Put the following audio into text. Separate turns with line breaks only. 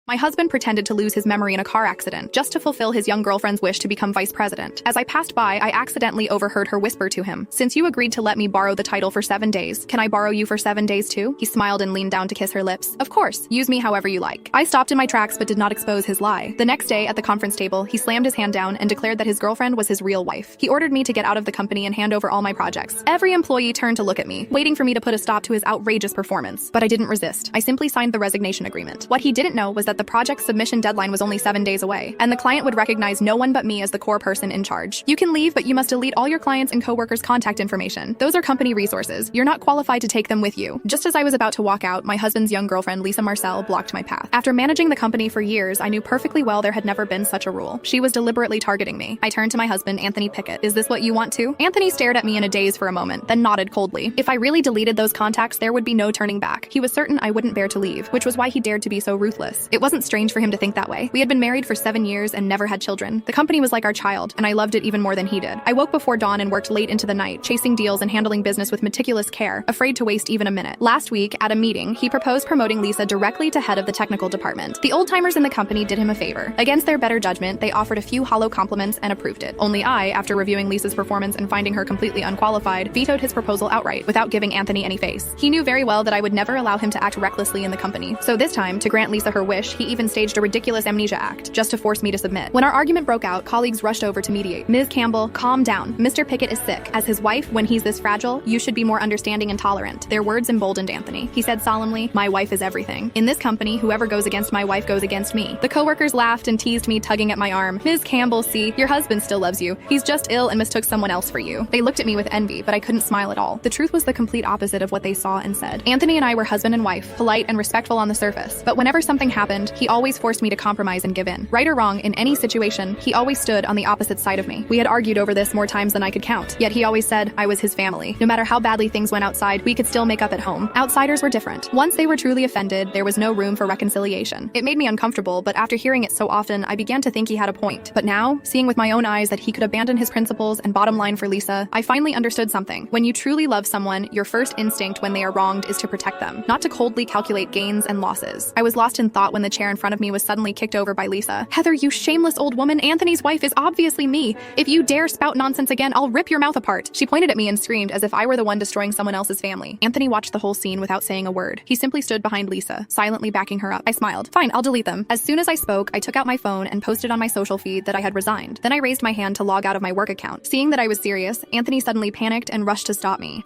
My husband pretended to lose his memory in a car accident just to fulfill his young girlfriend's wish to become vice president. As I passed by, I accidentally overheard her whisper to him, "Since you agreed to let me borrow the title for 7 days, can I borrow you for 7 days too?" He smiled and leaned down to kiss her lips. "Of course, use me however you like." I stopped in my tracks but did not expose his lie. The next day at the conference table, he slammed his hand down and declared that his girlfriend was his real wife. He ordered me to get out of the company and hand over all my projects. Every employee turned to look at me, waiting for me to put a stop to his outrageous performance. But I didn't resist. I simply signed the resignation agreement. What he didn't know was that the project submission deadline was only 7 days away, and the client would recognize no one but me as the core person in charge. "You can leave, but you must delete all your clients' and coworkers' contact information. Those are company resources. You're not qualified to take them with you." Just as I was about to walk out, my husband's young girlfriend, Lisa Marcel, blocked my path. After managing the company for years, I knew perfectly well there had never been such a rule. She was deliberately targeting me. I turned to my husband, Anthony Pickett. "Is this what you want too?" Anthony stared at me in a daze for a moment, then nodded coldly. If I really deleted those contacts, there would be no turning back. He was certain I wouldn't bear to leave, which was why he dared to be so ruthless. It wasn't strange for him to think that way. We had been married for 7 years and never had children. The company was like our child, and I loved it even more than he did. I woke before dawn and worked late into the night, chasing deals and handling business with meticulous care, afraid to waste even a minute. Last week, at a meeting, he proposed promoting Lisa directly to head of the technical department. The old-timers in the company did him a favor. Against their better judgment, they offered a few hollow compliments and approved it. Only I, after reviewing Lisa's performance and finding her completely unqualified, vetoed his proposal outright, without giving Anthony any face. He knew very well that I would never allow him to act recklessly in the company. So this time, to grant Lisa her wish, he even staged a ridiculous amnesia act, just to force me to submit. When our argument broke out, colleagues rushed over to mediate. "Ms. Campbell, calm down. Mr. Pickett is sick. As his wife, when he's this fragile, you should be more understanding and tolerant." Their words emboldened Anthony. He said solemnly, "My wife is everything. In this company, whoever goes against my wife goes against me." The coworkers laughed and teased me, tugging at my arm. "Ms. Campbell, see, your husband still loves you. He's just ill and mistook someone else for you." They looked at me with envy, but I couldn't smile at all. The truth was the complete opposite of what they saw and said. Anthony and I were husband and wife, polite and respectful on the surface. But whenever something happened, he always forced me to compromise and give in. Right or wrong, in any situation, he always stood on the opposite side of me. We had argued over this more times than I could count, yet he always said I was his family. No matter how badly things went outside, we could still make up at home. Outsiders were different. Once they were truly offended, there was no room for reconciliation. It made me uncomfortable, but after hearing it so often, I began to think he had a point. But now, seeing with my own eyes that he could abandon his principles and bottom line for Lisa, I finally understood something. When you truly love someone, your first instinct when they are wronged is to protect them, not to coldly calculate gains and losses. I was lost in thought when the chair in front of me was suddenly kicked over by Lisa. "Heather, you shameless old woman, Anthony's wife is obviously me. If you dare spout nonsense again, I'll rip your mouth apart." She pointed at me and screamed as if I were the one destroying someone else's family. Anthony watched the whole scene without saying a word. He simply stood behind Lisa, silently backing her up. I smiled. "Fine, I'll delete them." As soon as I spoke, I took out my phone and posted on my social feed that I had resigned. Then I raised my hand to log out of my work account. Seeing that I was serious, Anthony suddenly panicked and rushed to stop me.